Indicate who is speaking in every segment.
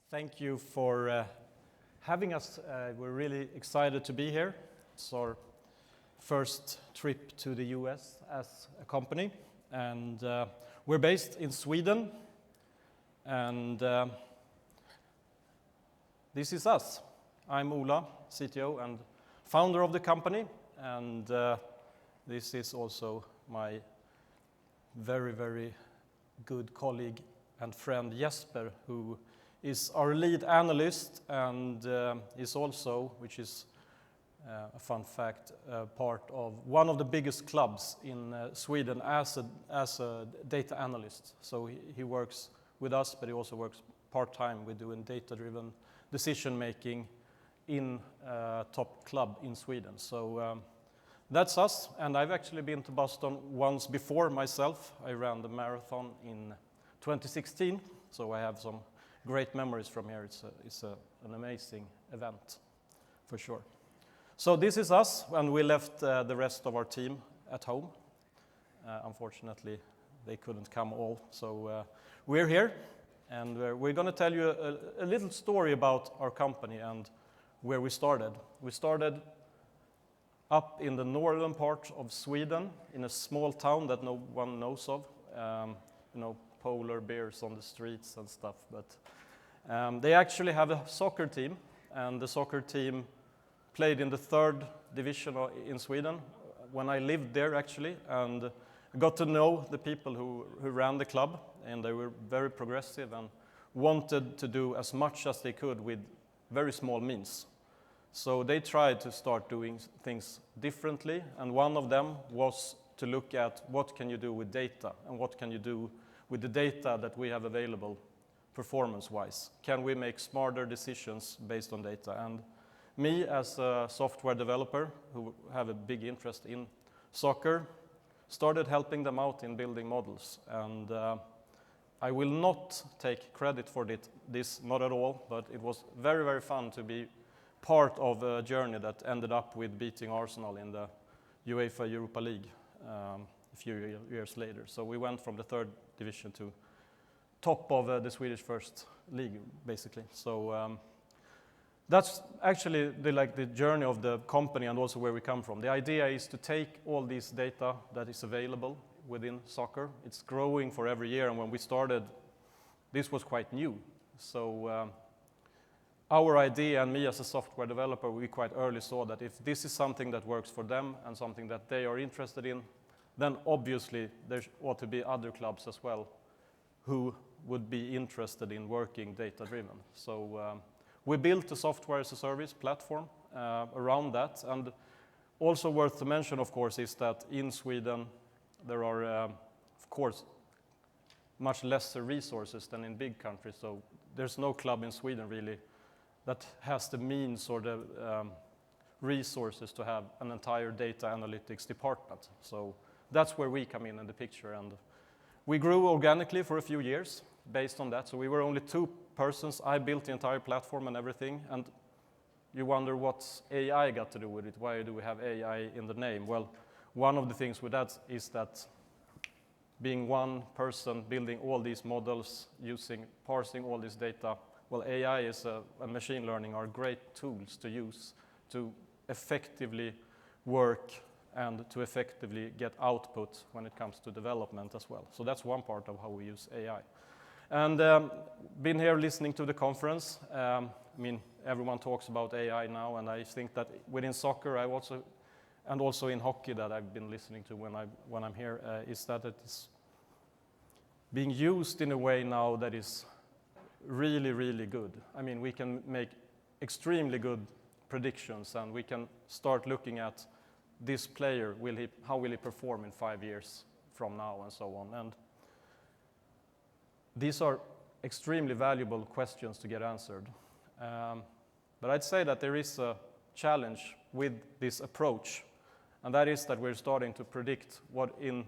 Speaker 1: Thank you for having us. We're really excited to be here. It's our first trip to the US as a company, and we're based in Sweden, and this is us. I'm Ola, CTO and founder of the company, and this is also my very, very good colleague and friend Jesper, who is our lead analyst and is also, which is a fun fact, part of one of the biggest clubs in Sweden as a data analyst. So he works with us, but he also works part-time with doing data-driven decision-making in a top club in Sweden. So that's us, and I've actually been to Boston once before myself. I ran the marathon in 2016, so I have some great memories from here. It's an amazing event, for sure. So this is us, and we left the rest of our team at home. Unfortunately, they couldn't come all, so we're here, and we're going to tell you a little story about our company and where we started. We started up in the northern part of Sweden, in a small town that no one knows of. Polar bears on the streets and stuff, but they actually have a soccer team, and the soccer team played in the 3rd division in Sweden when I lived there, actually, and got to know the people who ran the club, and they were very progressive and wanted to do as much as they could with very small means. So they tried to start doing things differently, and one of them was to look at what can you do with data and what can you do with the data that we have available performance-wise. Can we make smarter decisions based on data? And me, as a software developer who have a big interest in soccer, started helping them out in building models. And I will not take credit for this, not at all, but it was very, very fun to be part of a journey that ended up with beating Arsenal in the UEFA Europa League a few years later. So we went from the 3rd division to top of the Swedish first league, basically. So that's actually the journey of the company and also where we come from. The idea is to take all this data that is available within soccer. It's growing for every year, and when we started, this was quite new. So our idea, and me as a software developer, we quite early saw that if this is something that works for them and something that they are interested in, then obviously there ought to be other clubs as well who would be interested in working data-driven. So we built a software as a service platform around that. And also worth to mention, of course, is that in Sweden there are, of course, much lesser resources than in big countries. So there's no club in Sweden really that has the means or the resources to have an entire data analytics department. So that's where we come in the picture, and we grew organically for a few years based on that. So we were only 2 persons. I built the entire platform and everything, and you wonder what's AI got to do with it? Why do we have AI in the name? Well, one of the things with that is that being one person building all these models, parsing all this data, well, AI is and machine learning are great tools to use to effectively work and to effectively get output when it comes to development as well. So that's one part of how we use AI. And been here listening to the conference. Everyone talks about AI now, and I think that within soccer, and also in hockey that I've been listening to when I'm here, is that it's being used in a way now that is really, really good. We can make extremely good predictions, and we can start looking at this player, how will he perform in 5 years from now, and so on. And these are extremely valuable questions to get answered. But I'd say that there is a challenge with this approach, and that is that we're starting to predict what in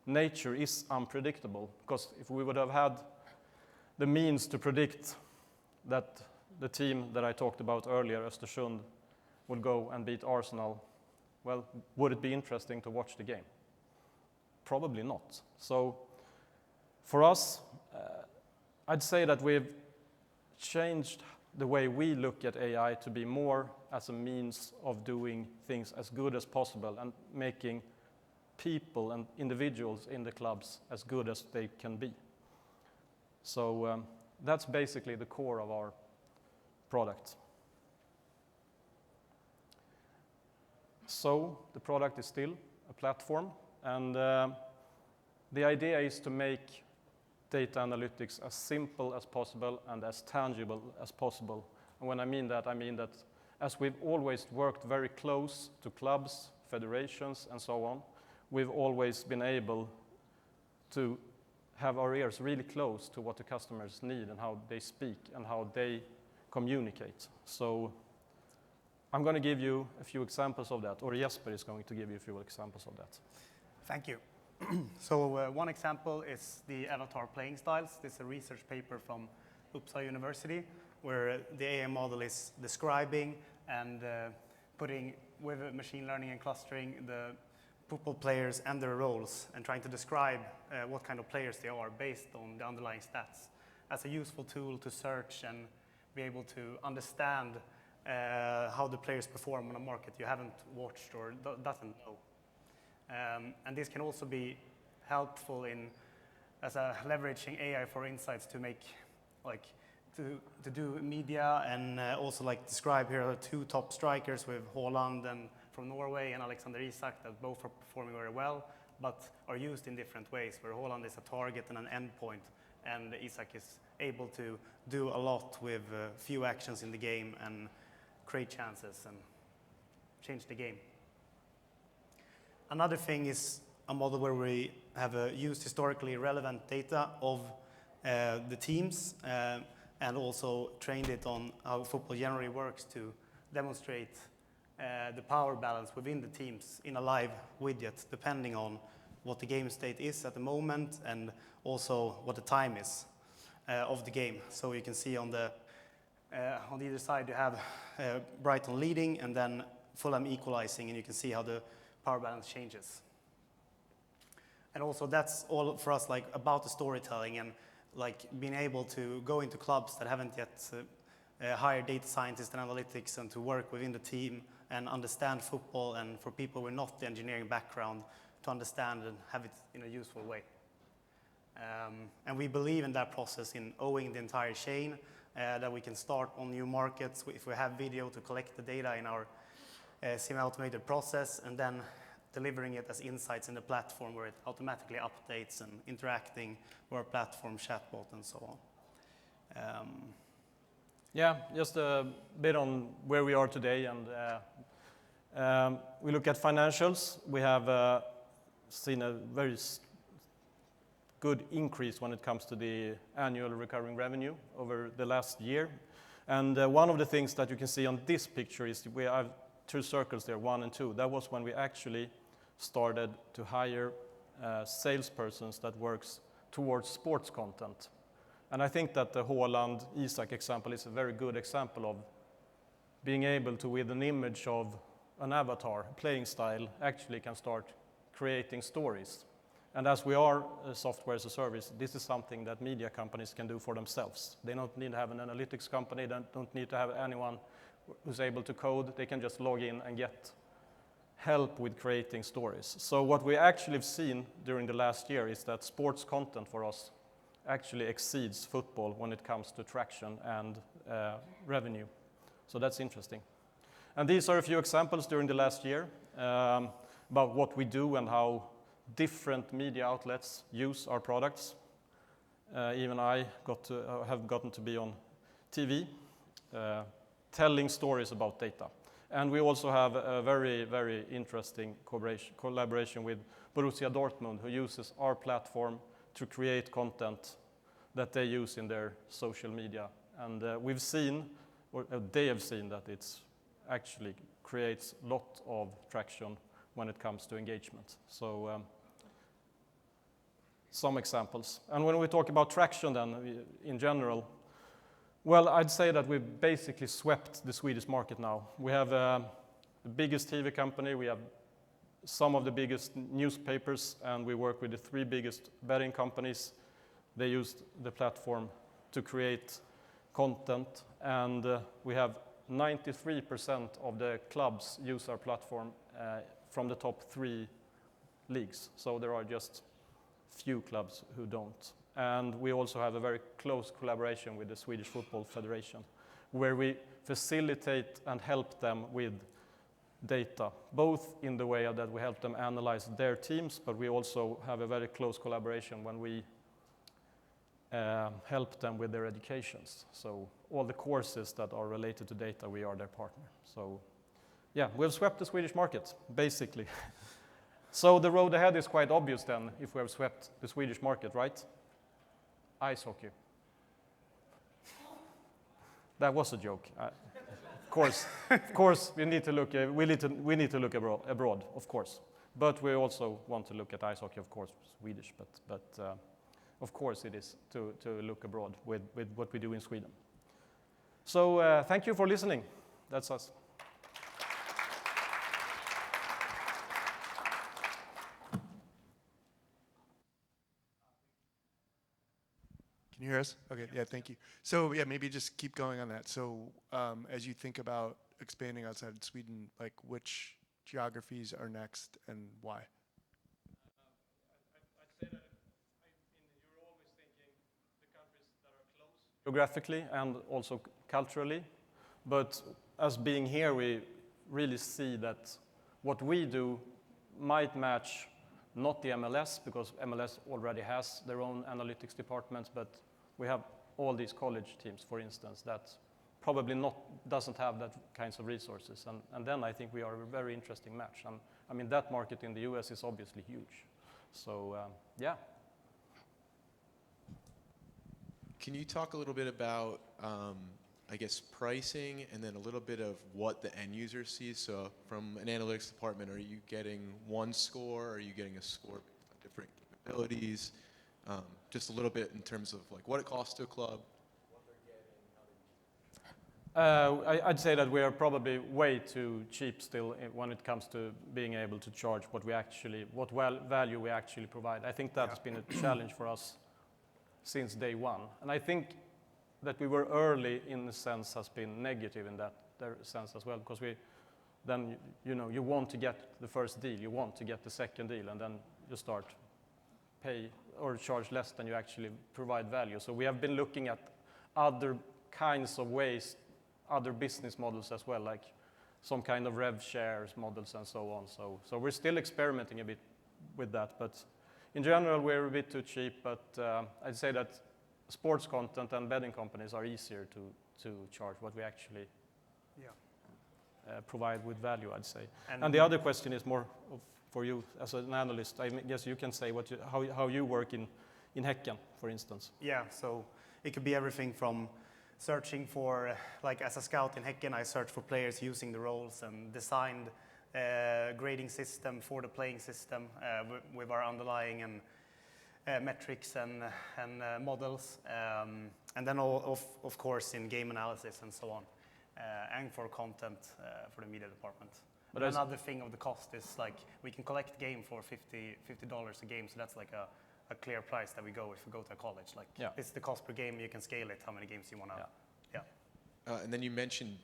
Speaker 1: nature is unpredictable. Because if we would have had the means to predict that the team that I talked about earlier, Östersund, would go and beat Arsenal, well, would it be interesting to watch the game? Probably not. So for us, I'd say that we've changed the way we look at AI to be more as a means of doing things as good as possible and making people and individuals in the clubs as good as they can be. So that's basically the core of our product. So the product is still a platform, and the idea is to make data analytics as simple as possible and as tangible as possible. And when I mean that as we've always worked very close to clubs, federations, and so on, we've always been able to have our ears really close to what the customers need and how they speak and how they communicate. So I'm going to give you a few examples of that, or Jesper is going to give you a few examples of that.
Speaker 2: Thank you. So one example is the avatar playing styles. This is a research paper from Uppsala University where the AI model is describing and putting with machine learning and clustering the football players and their roles and trying to describe what kind of players they are based on the underlying stats as a useful tool to search and be able to understand how the players perform on a market you haven't watched or doesn't know. And this can also be helpful in leveraging AI for insights to make to do media and also describe here are the two top strikers with Haaland and from Norway and Alexander Isak that both are performing very well but are used in different ways, where Haaland is a target and an endpoint and Isak is able to do a lot with few actions in the game and create chances and change the game. Another thing is a model where we have used historically relevant data of the teams and also trained it on how football generally works to demonstrate the power balance within the teams in a live widget, depending on what the game state is at the moment and also what the time is of the game. So you can see on the either side you have Brighton leading and then Fulham equalizing, and you can see how the power balance changes. And also that's all for us about the storytelling and being able to go into clubs that haven't yet hired data scientists and analytics and to work within the team and understand football, and for people with not the engineering background to understand and have it in a useful way. And we believe in that process, in owning the entire chain, that we can start on new markets if we have video to collect the data in our semi-automated process and then delivering it as insights in the platform where it automatically updates and interacting with our platform, chatbot, and so on.
Speaker 1: Yeah, just a bit on where we are today, and we look at financials. We have seen a very good increase when it comes to the annual recurring revenue over the last year. And one of the things that you can see on this picture is we have two circles there, 1 and 2. That was when we actually started to hire salespersons that works towards sports content. And I think that the Haaland Isak example is a very good example of being able to, with an image of an avatar, playing style, actually can start creating stories. And as we are a software as a service, this is something that media companies can do for themselves. They don't need to have an analytics company, they don't need to have anyone who's able to code. They can just log in and get help with creating stories. So what we actually have seen during the last year is that sports content for us actually exceeds football when it comes to traction and revenue. So that's interesting. And these are a few examples during the last year about what we do and how different media outlets use our products. Even I have gotten to be on TV, telling stories about data. And we also have a very, very interesting collaboration with Borussia Dortmund, who uses our platform to create content that they use in their social media. And we've seen, or they have seen, that it actually creates a lot of traction when it comes to engagement. So some examples. And when we talk about traction then, in general, well, I'd say that we've basically swept the Swedish market now. We have the biggest TV company, we have some of the biggest newspapers, and we work with the 3 biggest betting companies. They used the platform to create content, and we have 93% of the clubs use our platform from the top 3 leagues. So there are just few clubs who don't. And we also have a very close collaboration with the Swedish Football Federation, where we facilitate and help them with data, both in the way that we help them analyze their teams, but we also have a very close collaboration when we help them with their educations. So all the courses that are related to data, we are their partner. So yeah, we've swept the Swedish market, basically. So the road ahead is quite obvious then, if we have swept the Swedish market, right? Ice hockey. That was a joke. Of course, we need to look. We need to look abroad, of course. But we also want to look at ice hockey, of course, Swedish. But of course, it is to look abroad with what we do in Sweden. So thank you for listening. That's us.
Speaker 3: Can you hear us? Okay, yeah, thank you. So yeah, maybe just keep going on that. So as you think about expanding outside Sweden, like which geographies are next and why?
Speaker 1: I'd say that you're always thinking the countries that are close geographically and also culturally. But as being here, we really see that what we do might match not the MLS, because MLS already has their own analytics departments, but we have all these college teams, for instance, that probably doesn't have that kinds of resources. And then I think we are a very interesting match. And I mean, that market in the US is obviously huge. So yeah.
Speaker 4: Can you talk a little bit about, I guess, pricing, and then a little bit of what the end user sees? So from an analytics department, are you getting one score? Are you getting a score of different capabilities? Just a little bit in terms of like what it costs to a club, what they're getting,
Speaker 1: I'd say that we are probably way too cheap still when it comes to being able to charge what value we actually provide. I think that's been a challenge for us since day one. And I think that we were early in the sense has been negative in that sense as well, because you want to get the first deal, you want to get the second deal, and then you start pay or charge less than you actually provide value. So we have been looking at other kinds of ways, other business models as well, like some kind of rev shares models and so on. So we're still experimenting a bit with that, but in general we're a bit too cheap. But I'd say that sports content and betting companies are easier to charge what we actually provide with value, I'd say. And the other question is more for you as an analyst. I guess you can say how you work in Häcken, for instance.
Speaker 2: Yeah, so it could be everything from searching for, like as a scout in Häcken, I search for players using the roles and designed a grading system for the playing system with our underlying and metrics and models, and then of course in game analysis and so on, and for content for the media department. But another thing of the cost is like we can collect game for $50 a game, so that's like a clear price that we go if we go to a college. Like it's the cost per game, you can scale it how many games you want to.
Speaker 4: And then you mentioned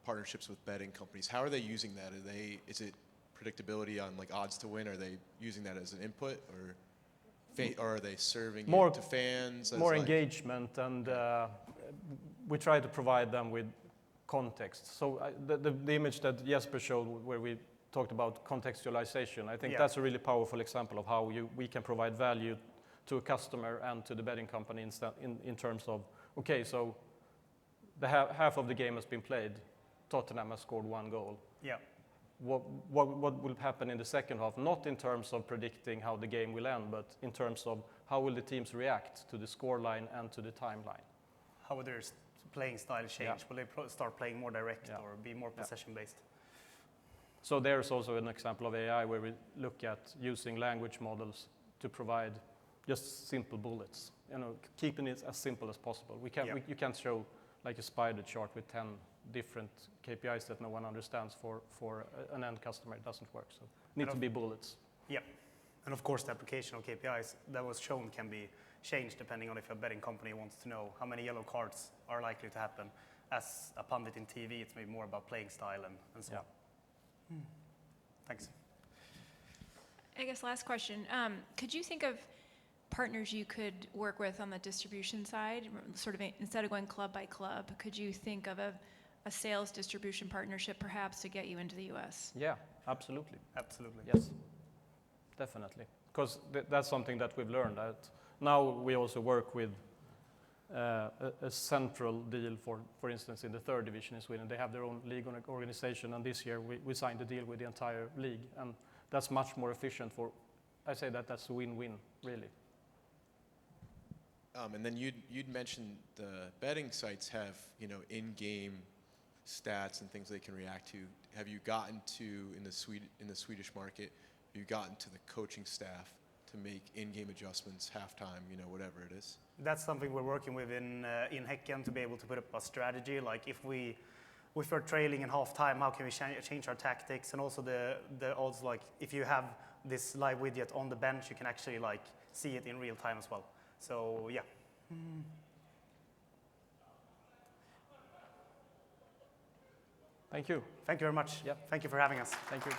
Speaker 4: partnerships with betting companies. How are they using that? Is it predictability on like odds to win? Are they using that as an input, or are they serving it to fans?
Speaker 1: More engagement, and we try to provide them with context. So the image that Jesper showed, where we talked about contextualization, I think that's a really powerful example of how we can provide value to a customer and to the betting company in terms of, okay, so the half of the game has been played, Tottenham has scored 1 goal.
Speaker 2: Yeah.
Speaker 1: What will happen in the second half? Not in terms of predicting how the game will end, but in terms of how will the teams react to the scoreline and to the timeline.
Speaker 2: How will their playing style change? Will they start playing more direct or be more possession-based?
Speaker 1: So there's also an example of AI where we look at using language models to provide just simple bullets, keeping it as simple as possible. You can't show like a spider chart with 10 different KPIs that no one understands for an end customer. It doesn't work. So need to be bullets.
Speaker 2: Yeah, and of course the application of KPIs that was shown can be change depending on if a betting company wants to know how many yellow cards are likely to happen. As a pundit in TV, it's maybe more about playing style and so on. Thanks.
Speaker 5: I guess last question. Could you think of partners you could work with on the distribution side, sort of instead of going club by club? Could you think of a sales distribution partnership perhaps to get you into the US?
Speaker 1: Yeah, absolutely.
Speaker 2: Absolutely.
Speaker 1: Yes, definitely. Because that's something that we've learned. That now we also work with a central deal for instance, in the third division in Sweden. They have their own league organization, and this year we signed a deal with the entire league, and that's much more efficient for, I say that's a win-win, really.
Speaker 4: And then you'd mentioned the betting sites have, you know, in-game stats and things they can react to. Have you gotten to, in the Swedish market, have you gotten to the coaching staff to make in-game adjustments, halftime, you know, whatever it is?
Speaker 2: That's something we're working with in Häcken, to be able to put up a strategy. Like if we're trailing in halftime, how can we change our tactics? And also the odds, like if you have this live widget on the bench, you can actually like see it in real time as well. So yeah.
Speaker 1: Thank you.
Speaker 2: Thank you very much.
Speaker 1: Yep.
Speaker 2: Thank you for having us.
Speaker 1: Thank you.